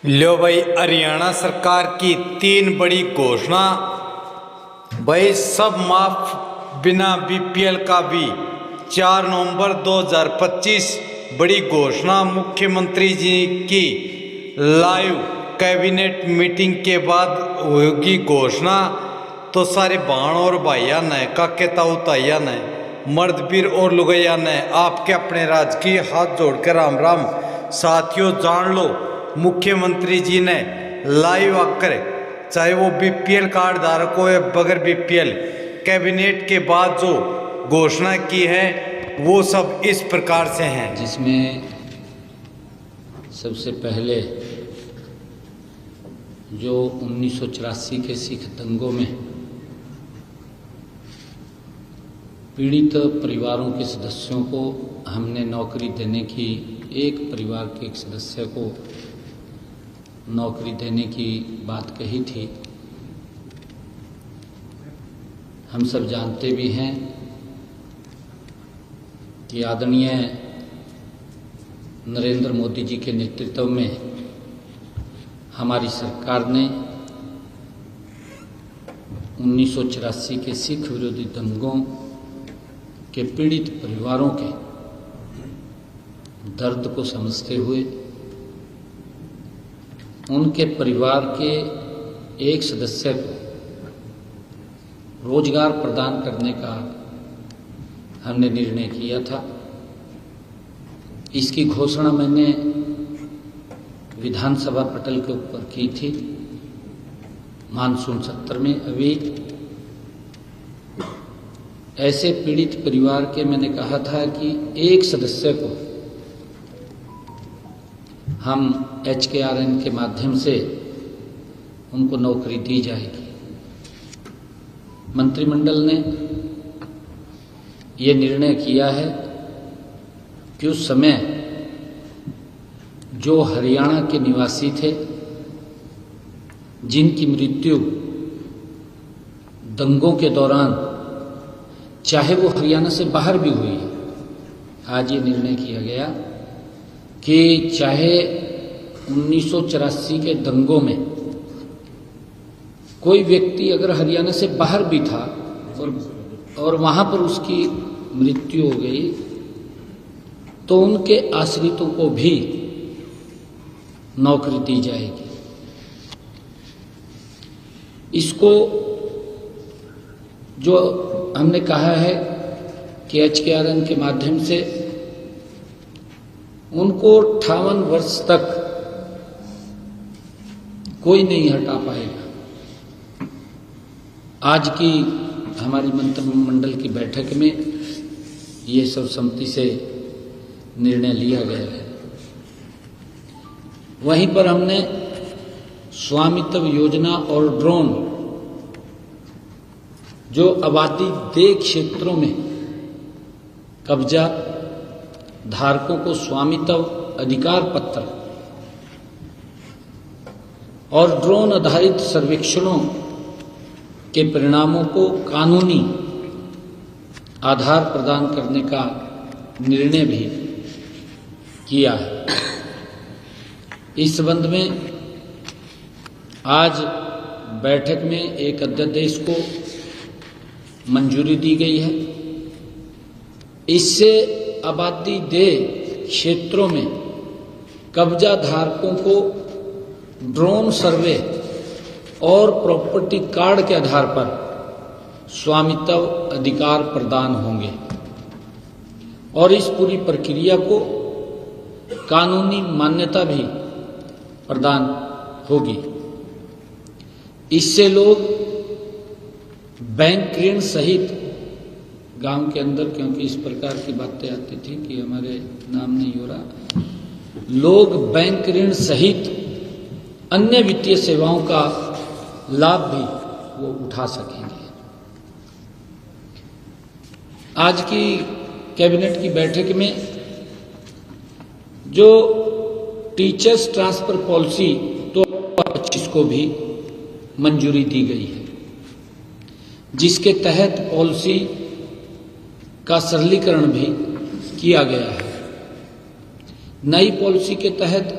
लो भाई, हरियाणा सरकार की 3 बड़ी घोषणा। भाई सब माफ बिना बीपीएल का भी। 4 नवंबर 2025 बड़ी घोषणा मुख्यमंत्री जी की। लाइव कैबिनेट मीटिंग के बाद होगी घोषणा। तो सारे बहन और भाइया ने काके ताऊ ने मर्द वीर और लुगैया ने आपके अपने राजकीय हाथ जोड़कर राम राम। साथियों जान लो, मुख्यमंत्री जी ने लाइव आकर, चाहे वो बीपीएल कार्ड धारक हो या बगैर बीपीएल, कैबिनेट के बाद जो घोषणा की है वो सब इस प्रकार से हैं, जिसमें सबसे पहले जो 1984 के सिख दंगों में पीड़ित परिवारों के सदस्यों को हमने नौकरी देने की, एक परिवार के एक सदस्य को नौकरी देने की बात कही थी। हम सब जानते भी हैं कि आदरणीय नरेंद्र मोदी जी के नेतृत्व में हमारी सरकार ने 1984 के सिख विरोधी दंगों के पीड़ित परिवारों के दर्द को समझते हुए उनके परिवार के एक सदस्य को रोजगार प्रदान करने का हमने निर्णय किया था। इसकी घोषणा मैंने विधानसभा पटल के ऊपर की थी मानसून सत्र में। अभी ऐसे पीड़ित परिवार के मैंने कहा था कि एक सदस्य को हम HKRN के माध्यम से उनको नौकरी दी जाएगी। मंत्रिमंडल ने ये निर्णय किया है कि उस समय जो हरियाणा के निवासी थे जिनकी मृत्यु दंगों के दौरान, चाहे वो हरियाणा से बाहर भी हुई है, आज ये निर्णय किया गया कि चाहे 1984 के दंगों में कोई व्यक्ति अगर हरियाणा से बाहर भी था और वहां पर उसकी मृत्यु हो गई, तो उनके आश्रितों को भी नौकरी दी जाएगी। इसको जो हमने कहा है कि HKRN के माध्यम से उनको 58 वर्ष तक कोई नहीं हटा पाएगा। आज की हमारी मंत्रिमंडल की बैठक में ये सर्वसम्मति से निर्णय लिया गया है। वहीं पर हमने स्वामित्व योजना और ड्रोन, जो आबादी देय क्षेत्रों में कब्जा धारकों को स्वामित्व अधिकार पत्र और ड्रोन आधारित सर्वेक्षणों के परिणामों को कानूनी आधार प्रदान करने का निर्णय भी किया है। इस संबंध में आज बैठक में एक अध्यादेश को मंजूरी दी गई है। इससे आबादी देय क्षेत्रों में कब्जा धारकों को ड्रोन सर्वे और प्रॉपर्टी कार्ड के आधार पर स्वामित्व अधिकार प्रदान होंगे और इस पूरी प्रक्रिया को कानूनी मान्यता भी प्रदान होगी। इससे लोग बैंक ऋण सहित गांव के अंदर, क्योंकि इस प्रकार की बातें आती थी कि हमारे नाम नहीं हो रहा, लोग बैंक ऋण सहित अन्य वित्तीय सेवाओं का लाभ भी वो उठा सकेंगे। आज की कैबिनेट की बैठक में जो टीचर्स ट्रांसफर पॉलिसी 2025 को भी मंजूरी दी गई है, जिसके तहत पॉलिसी का सरलीकरण भी किया गया है। नई पॉलिसी के तहत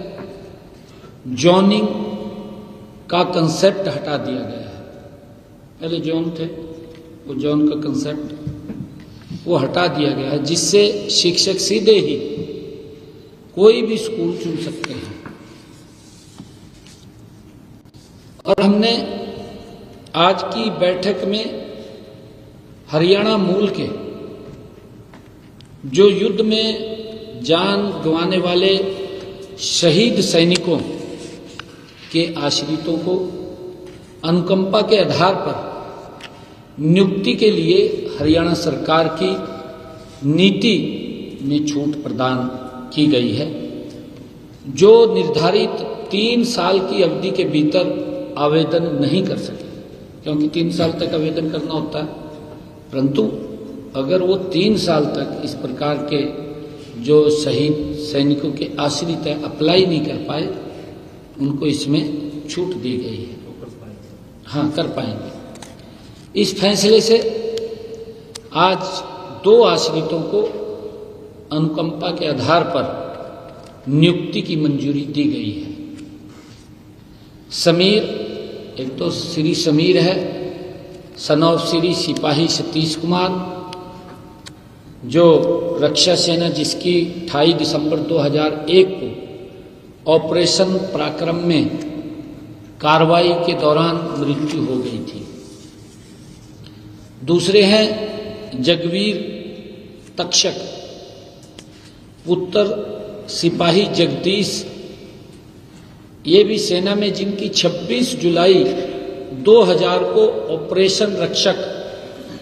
जोनिंग का कंसेप्ट हटा दिया गया है। पहले जोन थे, वो जोन का कंसेप्ट वो हटा दिया गया है, जिससे शिक्षक सीधे ही कोई भी स्कूल चुन सकते हैं। और हमने आज की बैठक में हरियाणा मूल के जो युद्ध में जान गंवाने वाले शहीद सैनिकों के आश्रितों को अनुकंपा के आधार पर नियुक्ति के लिए हरियाणा सरकार की नीति में छूट प्रदान की गई है, जो निर्धारित 3 साल की अवधि के भीतर आवेदन नहीं कर सके, क्योंकि 3 साल तक आवेदन करना होता है। परंतु अगर वो 3 साल तक इस प्रकार के जो शहीद सैनिकों के आश्रित है अप्लाई नहीं कर पाए, उनको इसमें छूट दी गई है। हाँ, कर पाएंगे। इस फैसले से आज 2 आश्रितों को अनुकंपा के आधार पर नियुक्ति की मंजूरी दी गई है। समीर, एक तो श्री समीर है, सन ऑफ श्री सिपाही सतीश कुमार, जो रक्षा सेना जिसकी 28 दिसंबर 2001 को ऑपरेशन पराक्रम में कार्रवाई के दौरान मृत्यु हो गई थी। दूसरे हैं जगवीर तक्षक, पुत्र सिपाही जगदीश, ये भी सेना में जिनकी 26 जुलाई 2000 को ऑपरेशन रक्षक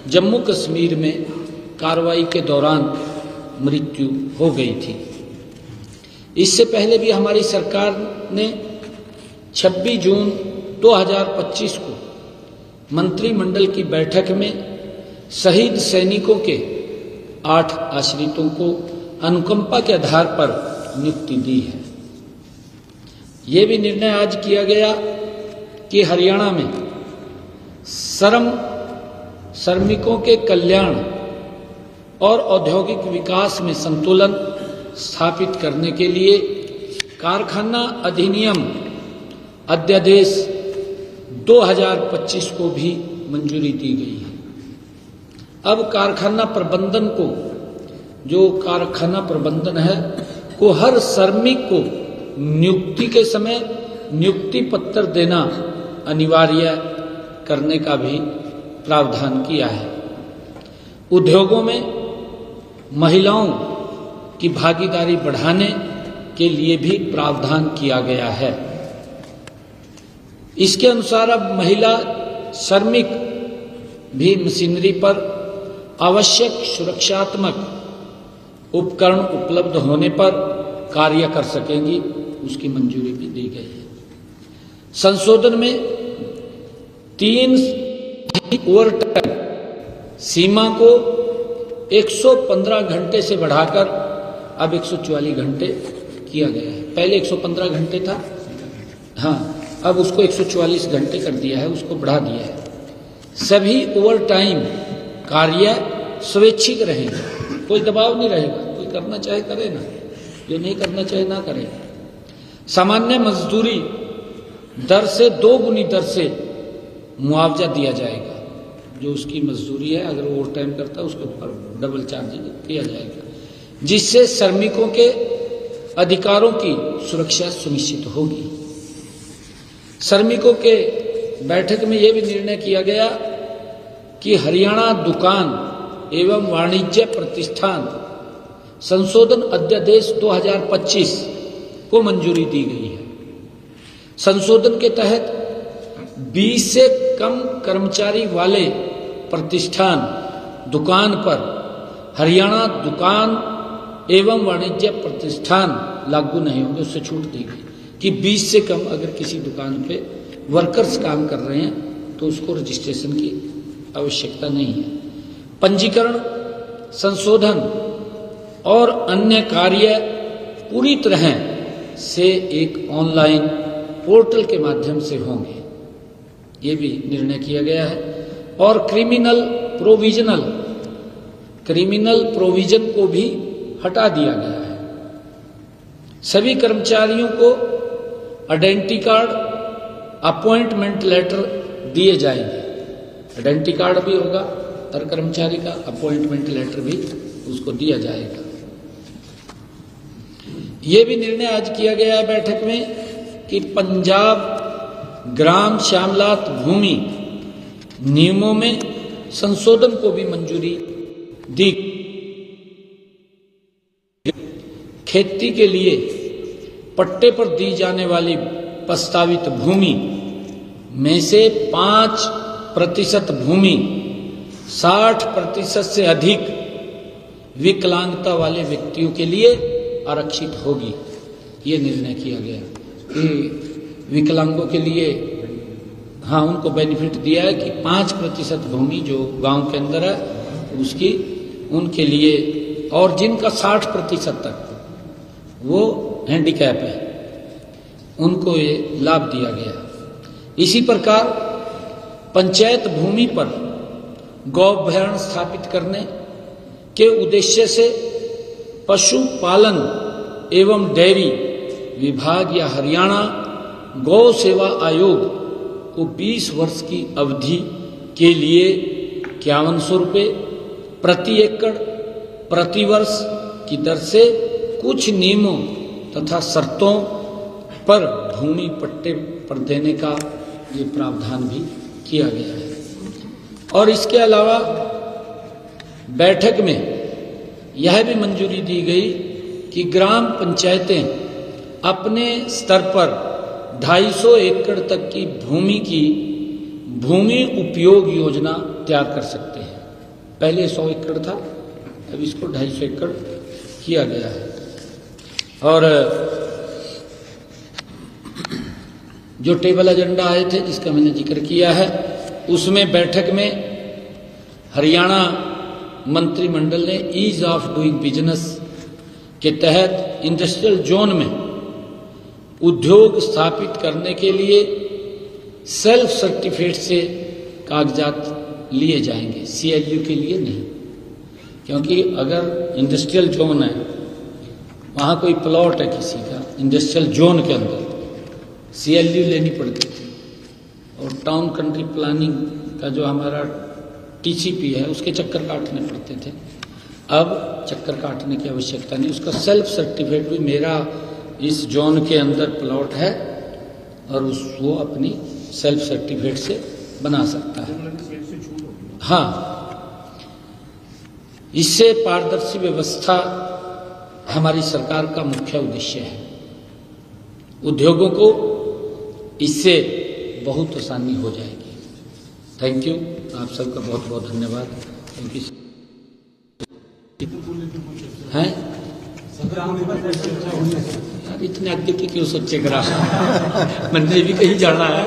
जम्मू कश्मीर में कार्रवाई के दौरान मृत्यु हो गई थी। इससे पहले भी हमारी सरकार ने 26 जून 2025 को मंत्रिमंडल की बैठक में शहीद सैनिकों के 8 आश्रितों को अनुकंपा के आधार पर नियुक्ति दी है। ये भी निर्णय आज किया गया कि हरियाणा में श्रमिकों के कल्याण और औद्योगिक विकास में संतुलन स्थापित करने के लिए कारखाना अधिनियम अध्यादेश 2025 को भी मंजूरी दी गई है। अब कारखाना प्रबंधन को, जो कारखाना प्रबंधन है, को हर श्रमिक को नियुक्ति के समय नियुक्ति पत्र देना अनिवार्य करने का भी प्रावधान किया है। उद्योगों में महिलाओं की भागीदारी बढ़ाने के लिए भी प्रावधान किया गया है। इसके अनुसार अब महिला श्रमिक भी मशीनरी पर आवश्यक सुरक्षात्मक उपकरण उपलब्ध होने पर कार्य कर सकेंगी, उसकी मंजूरी भी दी गई है। संशोधन में 3 ओवरटाइम सीमा को 115 घंटे से बढ़ाकर अब 144 घंटे किया गया है। पहले 115 घंटे था, हाँ, अब उसको 144 घंटे कर दिया है, उसको बढ़ा दिया है। सभी ओवरटाइम कार्य स्वैच्छिक रहेंगे, कोई दबाव नहीं रहेगा। कोई करना चाहे करे ना, जो नहीं करना चाहे ना करे। सामान्य मजदूरी दर से 2 गुनी दर से मुआवजा दिया जाएगा। जो उसकी मजदूरी है, अगर वो ओवर टाइम करता है उसके ऊपर डबल चार्ज किया जाएगा, जिससे श्रमिकों के अधिकारों की सुरक्षा सुनिश्चित होगी। श्रमिकों के बैठक में यह भी निर्णय किया गया कि हरियाणा दुकान एवं वाणिज्य प्रतिष्ठान संशोधन अध्यादेश 2025 को मंजूरी दी गई है। संशोधन के तहत 20 से कम कर्मचारी वाले प्रतिष्ठान दुकान पर हरियाणा दुकान एवं वाणिज्य प्रतिष्ठान लागू नहीं होंगे, उससे छूट दी गई कि 20 से कम अगर किसी दुकान पे वर्कर्स काम कर रहे हैं तो उसको रजिस्ट्रेशन की आवश्यकता नहीं है। पंजीकरण, संशोधन और अन्य कार्य पूरी तरह से एक ऑनलाइन पोर्टल के माध्यम से होंगे, ये भी निर्णय किया गया है। और क्रिमिनल प्रोविजन को भी हटा दिया गया है। सभी कर्मचारियों को आइडेंटिटी कार्ड, अपॉइंटमेंट लेटर दिए जाएंगे। आइडेंटिटी कार्ड भी होगा हर कर्मचारी का, अपॉइंटमेंट लेटर भी उसको दिया जाएगा। ये भी निर्णय आज किया गया है बैठक में कि पंजाब ग्राम श्यामलात भूमि नियमों में संशोधन को भी मंजूरी दी। खेती के लिए पट्टे पर दी जाने वाली प्रस्तावित भूमि में से 5% भूमि 60% से अधिक विकलांगता वाले व्यक्तियों के लिए आरक्षित होगी। ये निर्णय किया गया कि विकलांगों के लिए हाँ उनको बेनिफिट दिया है कि 5% भूमि जो गांव के अंदर है उसकी उनके लिए, और जिनका 60% तक वो हैंडीकैप है उनको ये लाभ दिया गया। इसी प्रकार पंचायत भूमि पर गौअभ्यारण्य स्थापित करने के उद्देश्य से पशुपालन एवं डेयरी विभाग या हरियाणा गौ सेवा आयोग को 20 वर्ष की अवधि के लिए 5100 रुपये प्रति एकड़ प्रति वर्ष की दर से कुछ नियमों तथा शर्तों पर भूमि पट्टे पर देने का ये प्रावधान भी किया गया है। और इसके अलावा बैठक में यह भी मंजूरी दी गई कि ग्राम पंचायतें अपने स्तर पर 250 एकड़ तक की भूमि उपयोग योजना तैयार कर सकते हैं। पहले 100 एकड़ था, अब इसको 250 एकड़ किया गया है। और जो टेबल एजेंडा आए थे जिसका मैंने जिक्र किया है, उसमें बैठक में हरियाणा मंत्रिमंडल ने ईज ऑफ डूइंग बिजनेस के तहत इंडस्ट्रियल जोन में उद्योग स्थापित करने के लिए सेल्फ सर्टिफिकेट से कागजात लिए जाएंगे, सीएलयू के लिए नहीं। क्योंकि अगर इंडस्ट्रियल जोन है, वहाँ कोई प्लॉट है किसी का इंडस्ट्रियल जोन के अंदर, सीएलयू लेनी पड़ती थी। और टाउन कंट्री प्लानिंग का जो हमारा टीसीपी है उसके चक्कर काटने पड़ते थे। अब चक्कर काटने की आवश्यकता नहीं, उसका सेल्फ सर्टिफिकेट भी मेरा इस जोन के अंदर प्लॉट है और वो अपनी सेल्फ सर्टिफिकेट से बना सकता है। हाँ, इससे पारदर्शी व्यवस्था हमारी सरकार का मुख्य उद्देश्य है। उद्योगों को इससे बहुत आसानी हो जाएगी। थैंक यू, आप सबका बहुत बहुत धन्यवाद। हैं यार इतने आगे की क्यों सोचे करा मैंने भी कहीं जाना है,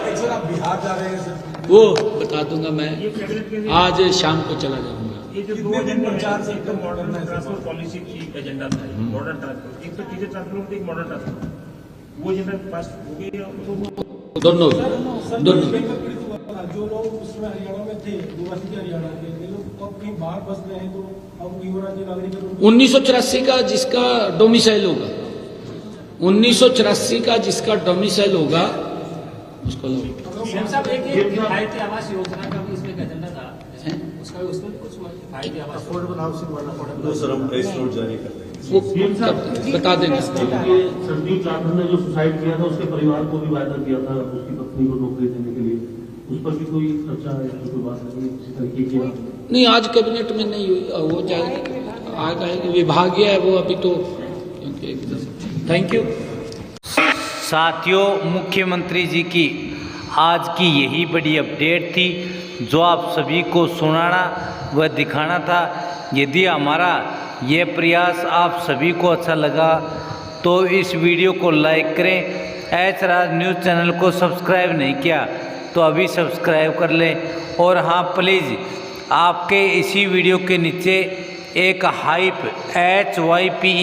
बिहार जा रहे हैं सर। वो बता दूंगा मैं, आज शाम को चला जाऊंगा। ये जो 2 एजेंडा एक मॉडर्न ट्रांसपोर्ट पॉलिसी की एजेंडा था, मॉडर्न ट्रांसपोर्ट, एक तो चीजें ट्रांसपोर्ट, एक मॉडर्न ट्रांसपोर्ट, वो एजेंडा पास हो गई। दोनों जो लोग उसमें हरियाणा में थे, निवासी हरियाणा के, ये लोग अब कहीं बाहर बस गए हैं, तो अब युवराज नागरिक 1984 का जिसका डोमिसाइल होगा, 1984 का जिसका डोमिसाइल होगा उसको लो। किफायती आवास योजना का भी इसमें एक एजेंडा था, उसका उसमें कुछ किफायती आवास अफोर्डेबल हाउसिंग वाला सर हम प्रेस नोट जारी कर रहे हैं। वो बता देंगे। संदीप जाखड़ ने जो सुसाइड किया था उसके परिवार को भी वायदा किया था उसकी पत्नी को नौकरी देने के लिए, उस पर भी कोई चर्चा है, कोई बात नहीं किसी तरीके की? नहीं, आज कैबिनेट में नहीं हुई, वो जाएगी आएगा है, विभागीय है वो अभी तो। Thank you. साथियों, मुख्यमंत्री जी की आज की यही बड़ी अपडेट थी जो आप सभी को सुनाना व दिखाना था। यदि हमारा ये प्रयास आप सभी को अच्छा लगा तो इस वीडियो को लाइक करें। एच राज न्यूज़ चैनल को सब्सक्राइब नहीं किया तो अभी सब्सक्राइब कर लें। और हाँ, प्लीज़ आपके इसी वीडियो के नीचे एक हाइप HYPE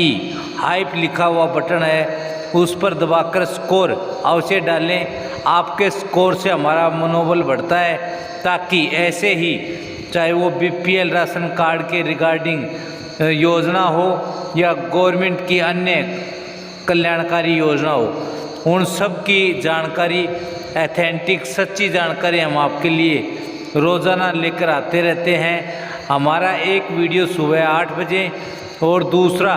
हाइप लिखा हुआ बटन है, उस पर दबाकर स्कोर अवश्य डालें। आपके स्कोर से हमारा मनोबल बढ़ता है, ताकि ऐसे ही चाहे वो BPL राशन कार्ड के रिगार्डिंग योजना हो या गवर्नमेंट की अन्य कल्याणकारी योजना हो, उन सब की जानकारी, ऑथेंटिक सच्ची जानकारी हम आपके लिए रोज़ाना लेकर आते रहते हैं। हमारा एक वीडियो सुबह 8 बजे और दूसरा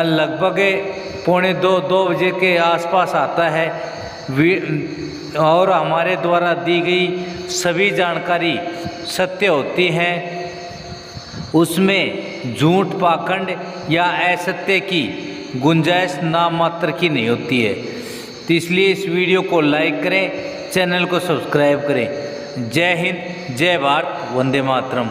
लगभग 1:45-2 बजे के आसपास आता है। और हमारे द्वारा दी गई सभी जानकारी सत्य होती हैं, उसमें झूठ, पाखंड या असत्य की गुंजाइश नाम मात्र की नहीं होती है। तो इसलिए इस वीडियो को लाइक करें, चैनल को सब्सक्राइब करें। जय हिंद, जय भारत, वंदे मातरम।